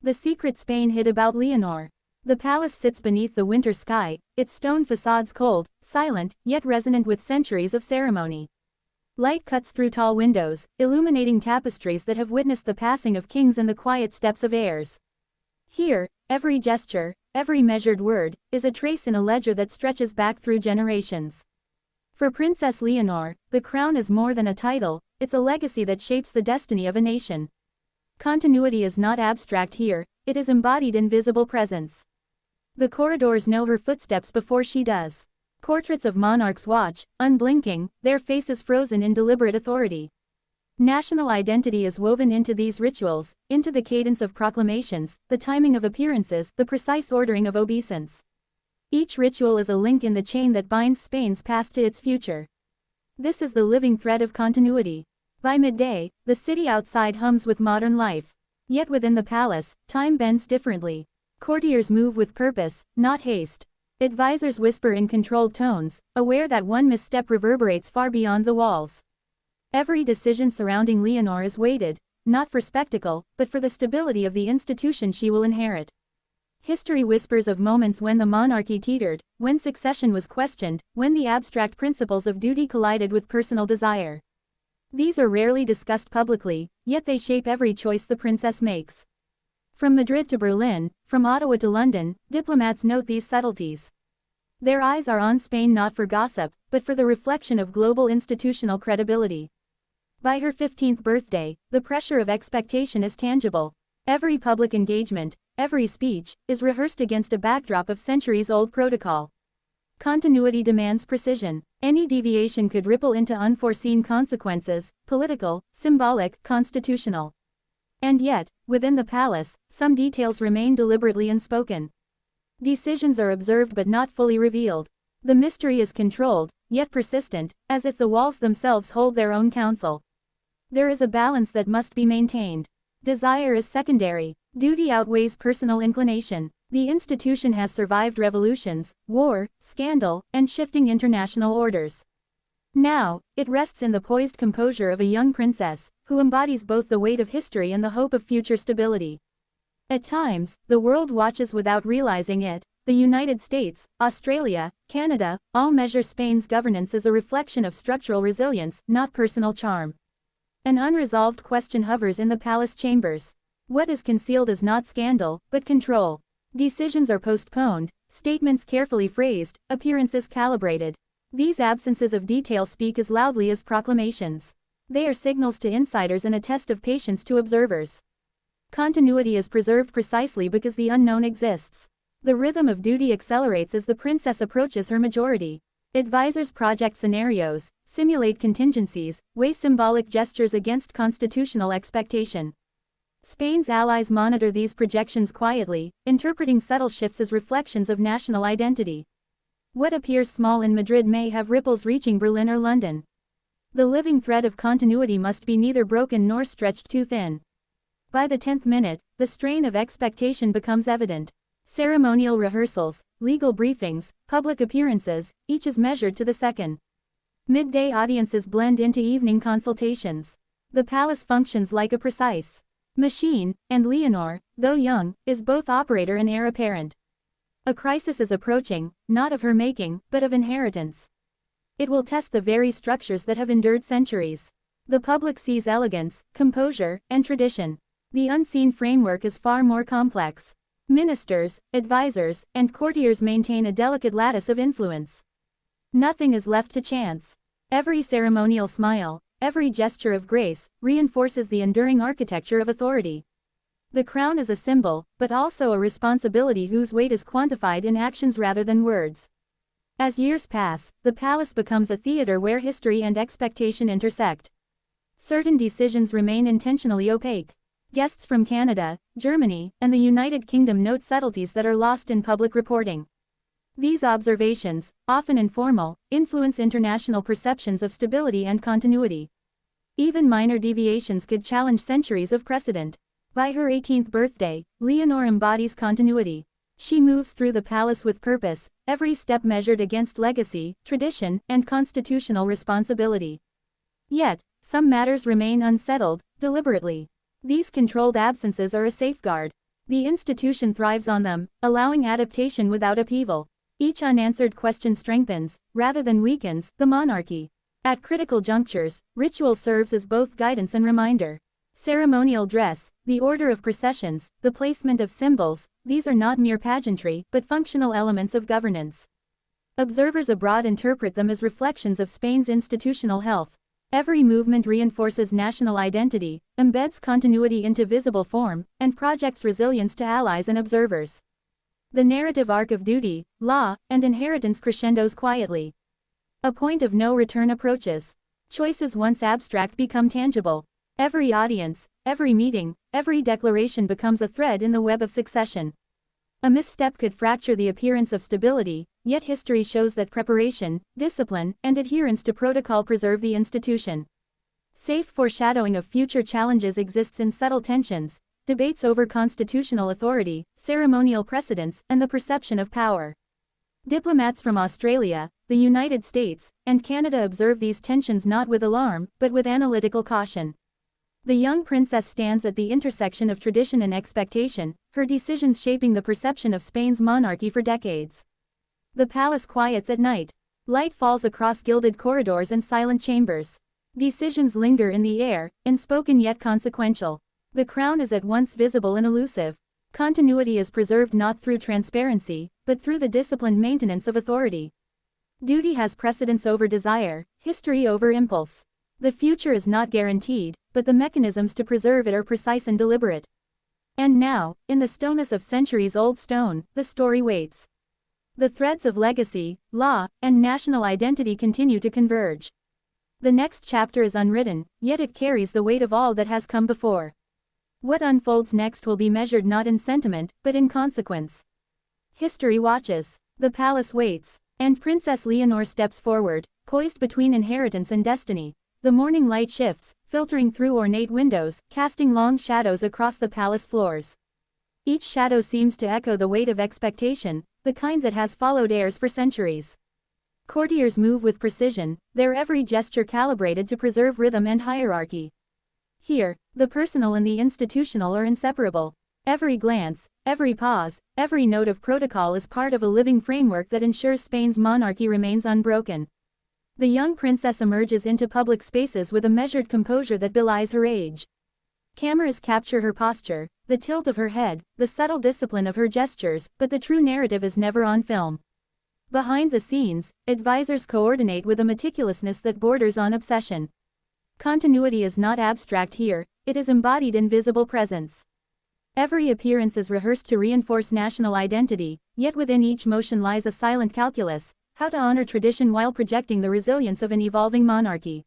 The secret Spain hid about Leonor. The palace sits beneath the winter sky, its stone facades cold, silent, yet resonant with centuries of ceremony. Light cuts through tall windows, illuminating tapestries that have witnessed the passing of kings and the quiet steps of heirs. Here, every gesture, every measured word, is a trace in a ledger that stretches back through generations. For Princess Leonor, the crown is more than a title, it's a legacy that shapes the destiny of a nation. Continuity is not abstract here, it is embodied in visible presence. The corridors know her footsteps before she does. Portraits of monarchs watch, unblinking, their faces frozen in deliberate authority. National identity is woven into these rituals, into the cadence of proclamations, the timing of appearances, the precise ordering of obeisance. Each ritual is a link in the chain that binds Spain's past to its future. This is the living thread of continuity. By midday, the city outside hums with modern life. Yet within the palace, time bends differently. Courtiers move with purpose, not haste. Advisors whisper in controlled tones, aware that one misstep reverberates far beyond the walls. Every decision surrounding Leonor is weighted, not for spectacle, but for the stability of the institution she will inherit. History whispers of moments when the monarchy teetered, when succession was questioned, when the abstract principles of duty collided with personal desire. These are rarely discussed publicly, yet they shape every choice the princess makes. From Madrid to Berlin, from Ottawa to London, diplomats note these subtleties. Their eyes are on Spain not for gossip, but for the reflection of global institutional credibility. By her 15th birthday, the pressure of expectation is tangible. Every public engagement, every speech, is rehearsed against a backdrop of centuries-old protocol. Continuity demands precision. Any deviation could ripple into unforeseen consequences, political, symbolic, constitutional. And yet, within the palace, some details remain deliberately unspoken. Decisions are observed but not fully revealed. The mystery is controlled, yet persistent, as if the walls themselves hold their own counsel. There is a balance that must be maintained. Desire is secondary. Duty outweighs personal inclination. The institution has survived revolutions, war, scandal, and shifting international orders. Now, it rests in the poised composure of a young princess, who embodies both the weight of history and the hope of future stability. At times, the world watches without realizing it. The United States, Australia, Canada, all measure Spain's governance as a reflection of structural resilience, not personal charm. An unresolved question hovers in the palace chambers. What is concealed is not scandal, but control. Decisions are postponed, statements carefully phrased, appearances calibrated. These absences of detail speak as loudly as proclamations. They are signals to insiders and a test of patience to observers. Continuity is preserved precisely because the unknown exists. The rhythm of duty accelerates as the princess approaches her majority. Advisors project scenarios, simulate contingencies, weigh symbolic gestures against constitutional expectation. Spain's allies monitor these projections quietly, interpreting subtle shifts as reflections of national identity. What appears small in Madrid may have ripples reaching Berlin or London. The living thread of continuity must be neither broken nor stretched too thin. By the 10th minute, the strain of expectation becomes evident. Ceremonial rehearsals, legal briefings, public appearances, each is measured to the second. Midday audiences blend into evening consultations. The palace functions like a precise machine, and Leonor, though young, is both operator and heir apparent. A crisis is approaching, not of her making, but of inheritance. It will test the very structures that have endured centuries. The public sees elegance, composure, and tradition. The unseen framework is far more complex. Ministers, advisors, and courtiers maintain a delicate lattice of influence. Nothing is left to chance. Every ceremonial smile, every gesture of grace, reinforces the enduring architecture of authority. The crown is a symbol, but also a responsibility whose weight is quantified in actions rather than words. As years pass, the palace becomes a theater where history and expectation intersect. Certain decisions remain intentionally opaque. Guests from Canada, Germany, and the United Kingdom note subtleties that are lost in public reporting. These observations, often informal, influence international perceptions of stability and continuity. Even minor deviations could challenge centuries of precedent. By her 18th birthday, Leonor embodies continuity. She moves through the palace with purpose, every step measured against legacy, tradition, and constitutional responsibility. Yet, some matters remain unsettled, deliberately. These controlled absences are a safeguard. The institution thrives on them, allowing adaptation without upheaval. Each unanswered question strengthens, rather than weakens, the monarchy. At critical junctures, ritual serves as both guidance and reminder. Ceremonial dress, the order of processions, the placement of symbols, these are not mere pageantry, but functional elements of governance. Observers abroad interpret them as reflections of Spain's institutional health. Every movement reinforces national identity, embeds continuity into visible form, and projects resilience to allies and observers. The narrative arc of duty, law, and inheritance crescendos quietly. A point of no return approaches. Choices once abstract become tangible. Every audience, every meeting, every declaration becomes a thread in the web of succession. A misstep could fracture the appearance of stability, yet history shows that preparation, discipline, and adherence to protocol preserve the institution. Safe foreshadowing of future challenges exists in subtle tensions, debates over constitutional authority, ceremonial precedents, and the perception of power. Diplomats from Australia, the United States, and Canada observe these tensions not with alarm, but with analytical caution. The young princess stands at the intersection of tradition and expectation, her decisions shaping the perception of Spain's monarchy for decades. The palace quiets at night. Light falls across gilded corridors and silent chambers. Decisions linger in the air, unspoken yet consequential. The crown is at once visible and elusive. Continuity is preserved not through transparency, but through the disciplined maintenance of authority. Duty has precedence over desire, history over impulse. The future is not guaranteed, but the mechanisms to preserve it are precise and deliberate. And now, in the stillness of centuries-old stone, the story waits. The threads of legacy, law, and national identity continue to converge. The next chapter is unwritten, yet it carries the weight of all that has come before. What unfolds next will be measured not in sentiment, but in consequence. History watches. The palace waits. And Princess Leonor steps forward, poised between inheritance and destiny. The morning light shifts, filtering through ornate windows, casting long shadows across the palace floors. Each shadow seems to echo the weight of expectation, the kind that has followed heirs for centuries. Courtiers move with precision, their every gesture calibrated to preserve rhythm and hierarchy. Here, the personal and the institutional are inseparable. Every glance, every pause, every note of protocol is part of a living framework that ensures Spain's monarchy remains unbroken. The young princess emerges into public spaces with a measured composure that belies her age. Cameras capture her posture, the tilt of her head, the subtle discipline of her gestures, but the true narrative is never on film. Behind the scenes, advisors coordinate with a meticulousness that borders on obsession. Continuity is not abstract here, it is embodied in visible presence. Every appearance is rehearsed to reinforce national identity, yet within each motion lies a silent calculus: how to honor tradition while projecting the resilience of an evolving monarchy.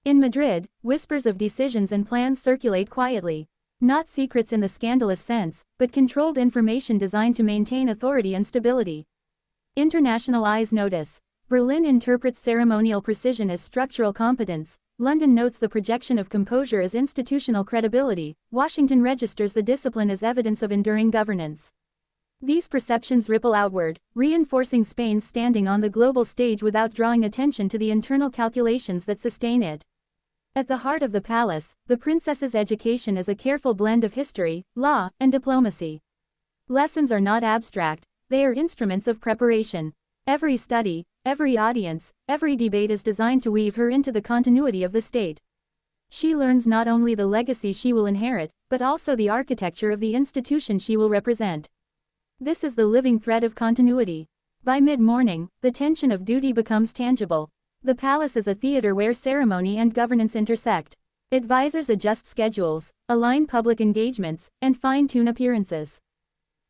In Madrid, whispers of decisions and plans circulate quietly. Not secrets in the scandalous sense, but controlled information designed to maintain authority and stability. International eyes notice. Berlin interprets ceremonial precision as structural competence. London notes the projection of composure as institutional credibility. Washington registers the discipline as evidence of enduring governance. These perceptions ripple outward, reinforcing Spain's standing on the global stage without drawing attention to the internal calculations that sustain it. At the heart of the palace, the princess's education is a careful blend of history, law, and diplomacy. Lessons are not abstract, they are instruments of preparation. Every study, every audience, every debate is designed to weave her into the continuity of the state. She learns not only the legacy she will inherit, but also the architecture of the institution she will represent. This is the living thread of continuity. By mid-morning, the tension of duty becomes tangible. The palace is a theater where ceremony and governance intersect. Advisors adjust schedules, align public engagements, and fine-tune appearances.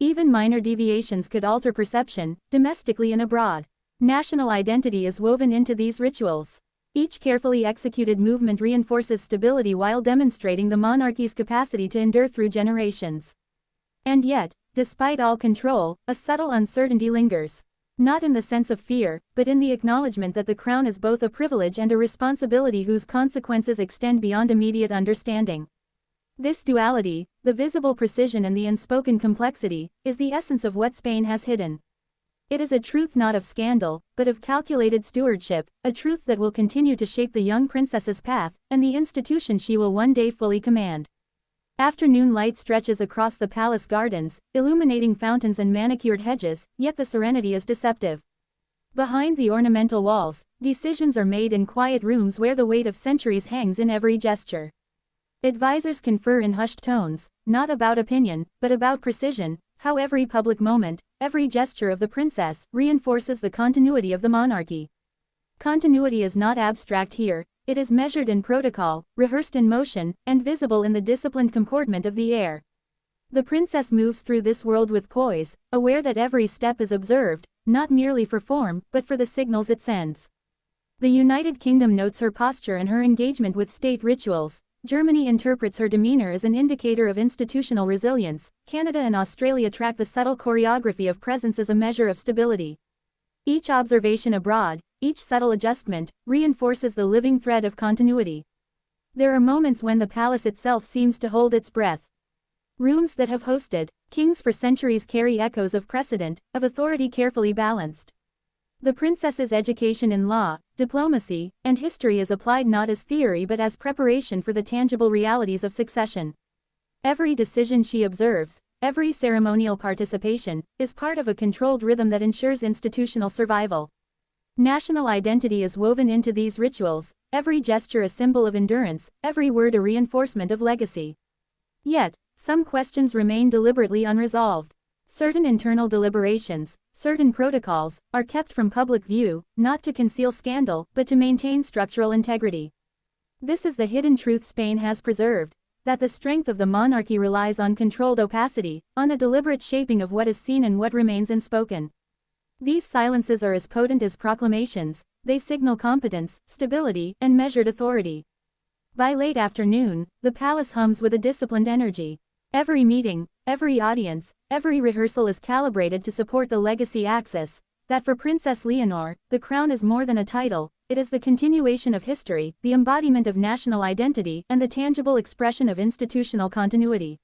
Even minor deviations could alter perception, domestically and abroad. National identity is woven into these rituals. Each carefully executed movement reinforces stability while demonstrating the monarchy's capacity to endure through generations. And yet, despite all control, a subtle uncertainty lingers. Not in the sense of fear, but in the acknowledgement that the crown is both a privilege and a responsibility whose consequences extend beyond immediate understanding. This duality, the visible precision and the unspoken complexity, is the essence of what Spain has hidden. It is a truth not of scandal, but of calculated stewardship, a truth that will continue to shape the young princess's path, and the institution she will one day fully command. Afternoon light stretches across the palace gardens, illuminating fountains and manicured hedges, yet the serenity is deceptive. Behind the ornamental walls, decisions are made in quiet rooms where the weight of centuries hangs in every gesture. Advisors confer in hushed tones, not about opinion, but about precision, how every public moment, every gesture of the princess, reinforces the continuity of the monarchy. Continuity is not abstract here, it is measured in protocol, rehearsed in motion, and visible in the disciplined comportment of the air. The princess moves through this world with poise, aware that every step is observed, not merely for form, but for the signals it sends. The United Kingdom notes her posture and her engagement with state rituals. Germany interprets her demeanor as an indicator of institutional resilience. Canada and Australia track the subtle choreography of presence as a measure of stability. Each observation abroad, each subtle adjustment, reinforces the living thread of continuity. There are moments when the palace itself seems to hold its breath. Rooms that have hosted kings for centuries carry echoes of precedent, of authority carefully balanced. The princess's education in law, diplomacy, and history is applied not as theory but as preparation for the tangible realities of succession. Every decision she observes, every ceremonial participation, is part of a controlled rhythm that ensures institutional survival. National identity is woven into these rituals, every gesture a symbol of endurance, every word a reinforcement of legacy. Yet, some questions remain deliberately unresolved. Certain internal deliberations, certain protocols, are kept from public view, not to conceal scandal, but to maintain structural integrity. This is the hidden truth Spain has preserved, that the strength of the monarchy relies on controlled opacity, on a deliberate shaping of what is seen and what remains unspoken. These silences are as potent as proclamations, they signal competence, stability, and measured authority. By late afternoon, the palace hums with a disciplined energy. Every meeting, every audience, every rehearsal is calibrated to support the legacy axis, that for Princess Leonor, the crown is more than a title, it is the continuation of history, the embodiment of national identity, and the tangible expression of institutional continuity.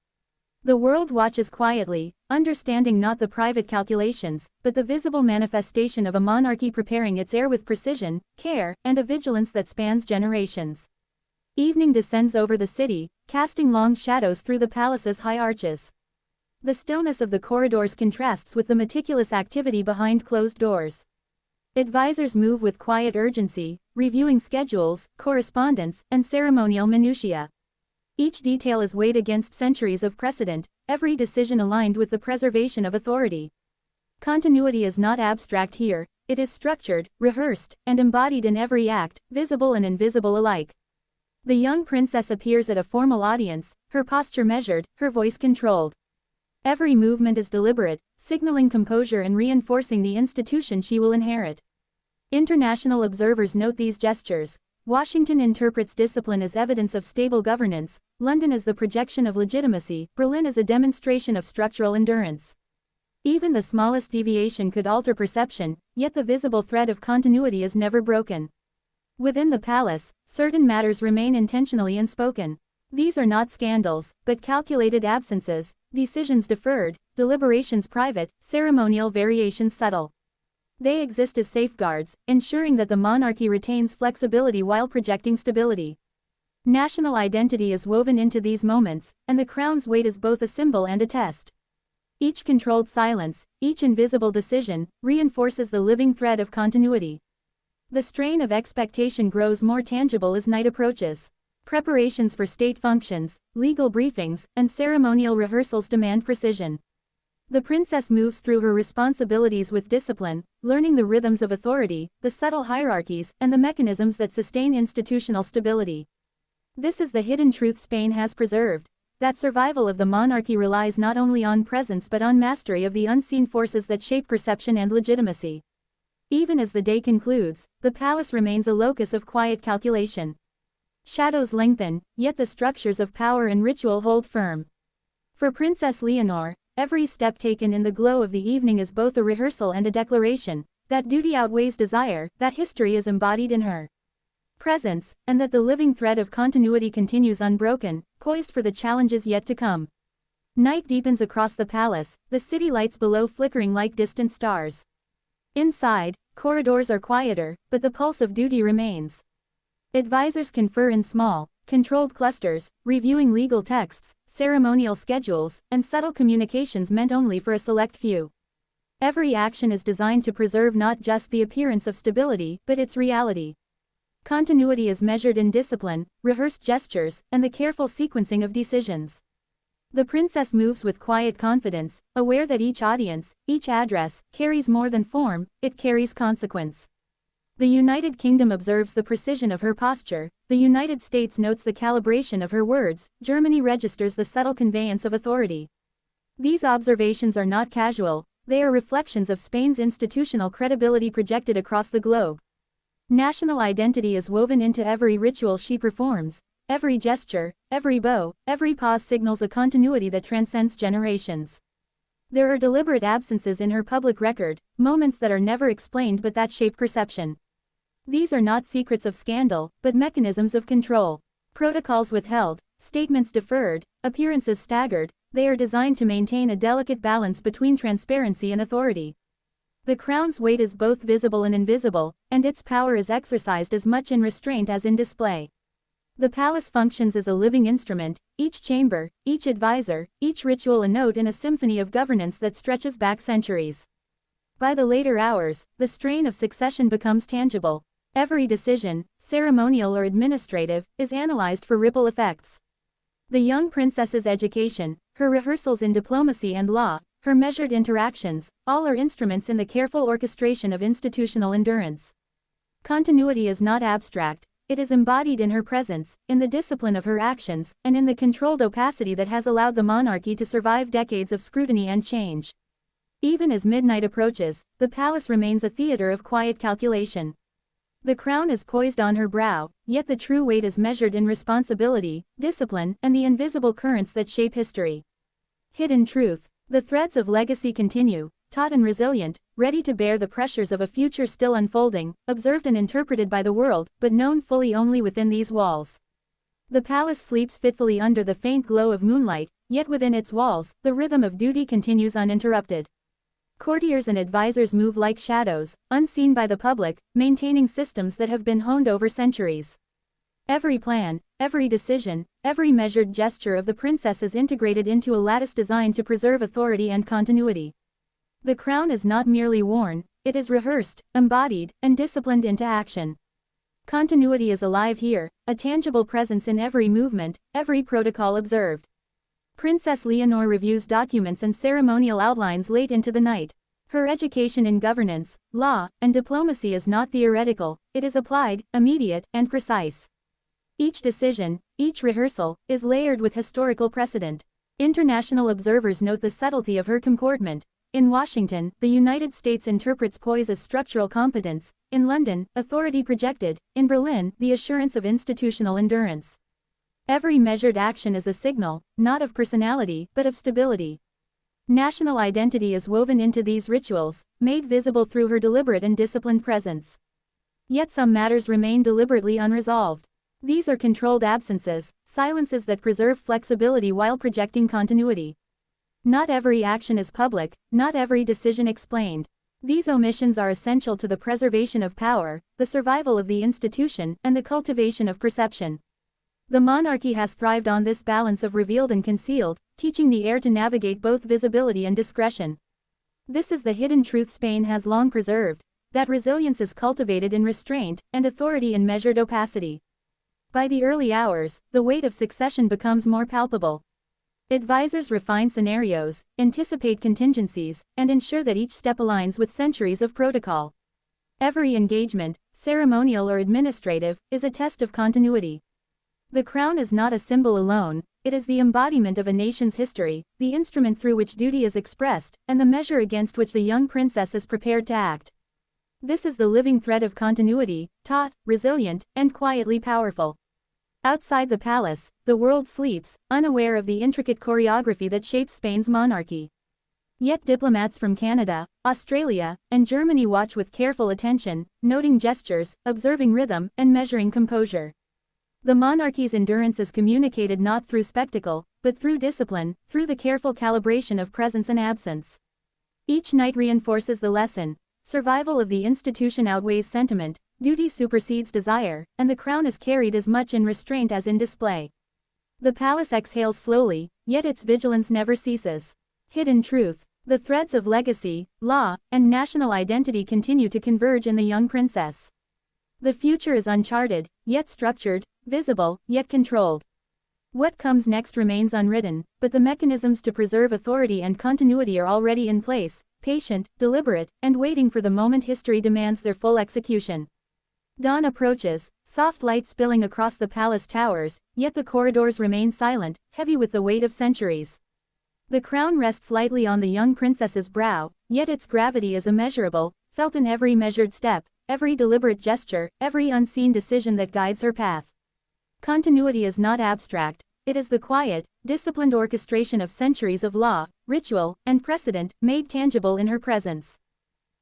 The world watches quietly, understanding not the private calculations, but the visible manifestation of a monarchy preparing its heir with precision, care, and a vigilance that spans generations. Evening descends over the city, casting long shadows through the palace's high arches. The stillness of the corridors contrasts with the meticulous activity behind closed doors. Advisors move with quiet urgency, reviewing schedules, correspondence, and ceremonial minutiae. Each detail is weighed against centuries of precedent, every decision aligned with the preservation of authority. Continuity is not abstract here, it is structured, rehearsed, and embodied in every act, visible and invisible alike. The young princess appears at a formal audience, her posture measured, her voice controlled. Every movement is deliberate, signaling composure and reinforcing the institution she will inherit. International observers note these gestures. Washington interprets discipline as evidence of stable governance, London as the projection of legitimacy, Berlin as a demonstration of structural endurance. Even the smallest deviation could alter perception, yet the visible thread of continuity is never broken. Within the palace, certain matters remain intentionally unspoken. These are not scandals, but calculated absences, decisions deferred, deliberations private, ceremonial variations subtle. They exist as safeguards, ensuring that the monarchy retains flexibility while projecting stability. National identity is woven into these moments, and the crown's weight is both a symbol and a test. Each controlled silence, each invisible decision, reinforces the living thread of continuity. The strain of expectation grows more tangible as night approaches. Preparations for state functions, legal briefings, and ceremonial rehearsals demand precision. The princess moves through her responsibilities with discipline, learning the rhythms of authority, the subtle hierarchies, and the mechanisms that sustain institutional stability. This is the hidden truth Spain has preserved, that survival of the monarchy relies not only on presence but on mastery of the unseen forces that shape perception and legitimacy. Even as the day concludes, the palace remains a locus of quiet calculation. Shadows lengthen, yet the structures of power and ritual hold firm. For Princess Leonor, every step taken in the glow of the evening is both a rehearsal and a declaration, that duty outweighs desire, that history is embodied in her presence, and that the living thread of continuity continues unbroken, poised for the challenges yet to come. Night deepens across the palace, the city lights below flickering like distant stars. Inside, corridors are quieter, but the pulse of duty remains. Advisors confer in small, Controlled clusters, reviewing legal texts, ceremonial schedules, and subtle communications meant only for a select few. Every action is designed to preserve not just the appearance of stability, but its reality. Continuity is measured in discipline, rehearsed gestures, and the careful sequencing of decisions. The princess moves with quiet confidence, aware that each audience, each address, carries more than form, it carries consequence. The United Kingdom observes the precision of her posture, the United States notes the calibration of her words, Germany registers the subtle conveyance of authority. These observations are not casual, they are reflections of Spain's institutional credibility projected across the globe. National identity is woven into every ritual she performs, every gesture, every bow, every pause signals a continuity that transcends generations. There are deliberate absences in her public record, moments that are never explained but that shape perception. These are not secrets of scandal, but mechanisms of control. Protocols withheld, statements deferred, appearances staggered, they are designed to maintain a delicate balance between transparency and authority. The crown's weight is both visible and invisible, and its power is exercised as much in restraint as in display. The palace functions as a living instrument, each chamber, each advisor, each ritual a note in a symphony of governance that stretches back centuries. By the later hours, the strain of succession becomes tangible. Every decision, ceremonial or administrative, is analyzed for ripple effects. The young princess's education, her rehearsals in diplomacy and law, her measured interactions, all are instruments in the careful orchestration of institutional endurance. Continuity is not abstract, it is embodied in her presence, in the discipline of her actions, and in the controlled opacity that has allowed the monarchy to survive decades of scrutiny and change. Even as midnight approaches, the palace remains a theater of quiet calculation. The crown is poised on her brow, yet the true weight is measured in responsibility, discipline, and the invisible currents that shape history. Hidden truth. The threads of legacy continue, taut and resilient, ready to bear the pressures of a future still unfolding, observed and interpreted by the world, but known fully only within these walls. The palace sleeps fitfully under the faint glow of moonlight, yet within its walls, the rhythm of duty continues uninterrupted. Courtiers and advisors move like shadows, unseen by the public, maintaining systems that have been honed over centuries. Every plan, every decision, every measured gesture of the princess is integrated into a lattice designed to preserve authority and continuity. The crown is not merely worn, it is rehearsed, embodied, and disciplined into action. Continuity is alive here, a tangible presence in every movement, every protocol observed. Princess Leonor reviews documents and ceremonial outlines late into the night. Her education in governance, law, and diplomacy is not theoretical, it is applied, immediate, and precise. Each decision, each rehearsal, is layered with historical precedent. International observers note the subtlety of her comportment. In Washington, the United States interprets poise as structural competence, in London, authority projected, in Berlin, the assurance of institutional endurance. Every measured action is a signal, not of personality, but of stability. National identity is woven into these rituals, made visible through her deliberate and disciplined presence. Yet some matters remain deliberately unresolved. These are controlled absences, silences that preserve flexibility while projecting continuity. Not every action is public, not every decision explained. These omissions are essential to the preservation of power, the survival of the institution, and the cultivation of perception. The monarchy has thrived on this balance of revealed and concealed, teaching the heir to navigate both visibility and discretion. This is the hidden truth Spain has long preserved, that resilience is cultivated in restraint, and authority in measured opacity. By the early hours, the weight of succession becomes more palpable. Advisors refine scenarios, anticipate contingencies, and ensure that each step aligns with centuries of protocol. Every engagement, ceremonial or administrative, is a test of continuity. The crown is not a symbol alone, it is the embodiment of a nation's history, the instrument through which duty is expressed, and the measure against which the young princess is prepared to act. This is the living thread of continuity, taut, resilient, and quietly powerful. Outside the palace, the world sleeps, unaware of the intricate choreography that shapes Spain's monarchy. Yet diplomats from Canada, Australia, and Germany watch with careful attention, noting gestures, observing rhythm, and measuring composure. The monarchy's endurance is communicated not through spectacle, but through discipline, through the careful calibration of presence and absence. Each night reinforces the lesson. Survival of the institution outweighs sentiment, Duty supersedes desire, and the crown is carried as much in restraint as in display. The palace exhales slowly, yet its vigilance never ceases. Hidden truth. The threads of legacy, law, and national identity continue to converge in the young princess. The future is uncharted, yet structured, visible, yet controlled. What comes next remains unwritten, but the mechanisms to preserve authority and continuity are already in place, patient, deliberate, and waiting for the moment history demands their full execution. Dawn approaches, soft light spilling across the palace towers, yet the corridors remain silent, heavy with the weight of centuries. The crown rests lightly on the young princess's brow, yet its gravity is immeasurable, felt in every measured step, every deliberate gesture, every unseen decision that guides her path. Continuity is not abstract, it is the quiet, disciplined orchestration of centuries of law, ritual, and precedent, made tangible in her presence.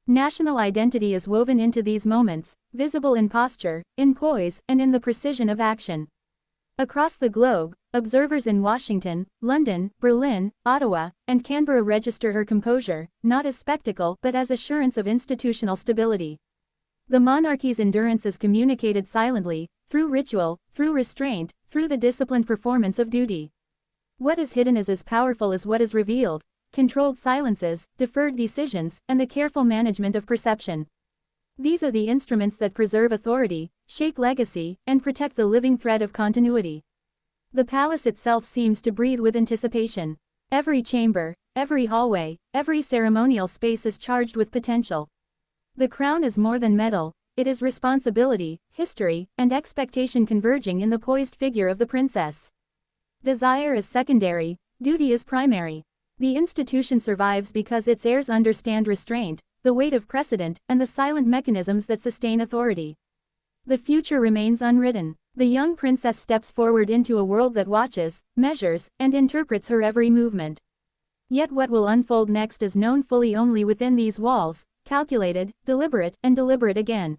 National identity is woven into these moments, visible in posture, in poise, and in the precision of action. Across the globe, observers in Washington, London, Berlin, Ottawa, and Canberra register her composure, not as spectacle but as assurance of institutional stability. The monarchy's endurance is communicated silently, through ritual, through restraint, through the disciplined performance of duty. What is hidden is as powerful as what is revealed, controlled silences, deferred decisions, and the careful management of perception. These are the instruments that preserve authority, shape legacy, and protect the living thread of continuity. The palace itself seems to breathe with anticipation. Every chamber, every hallway, every ceremonial space is charged with potential. The crown is more than metal, it is responsibility, history, and expectation converging in the poised figure of the princess. Desire is secondary, duty is primary. The institution survives because its heirs understand restraint, the weight of precedent, and the silent mechanisms that sustain authority. The future remains unwritten. The young princess steps forward into a world that watches, measures, and interprets her every movement. Yet what will unfold next is known fully only within these walls, calculated, deliberate, and deliberate again.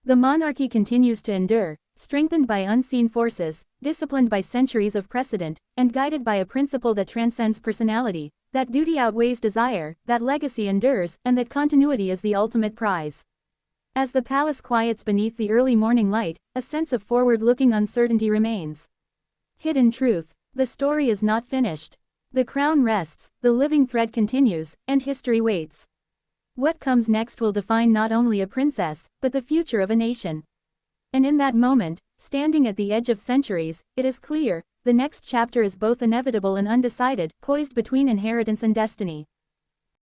The monarchy continues to endure, strengthened by unseen forces, disciplined by centuries of precedent, and guided by a principle that transcends personality, that duty outweighs desire, that legacy endures, and that continuity is the ultimate prize. As the palace quiets beneath the early morning light, a sense of forward-looking uncertainty remains. Hidden truth. The story is not finished. The crown rests, the living thread continues, and history waits. What comes next will define not only a princess, but the future of a nation. And in that moment, standing at the edge of centuries, it is clear, the next chapter is both inevitable and undecided, poised between inheritance and destiny.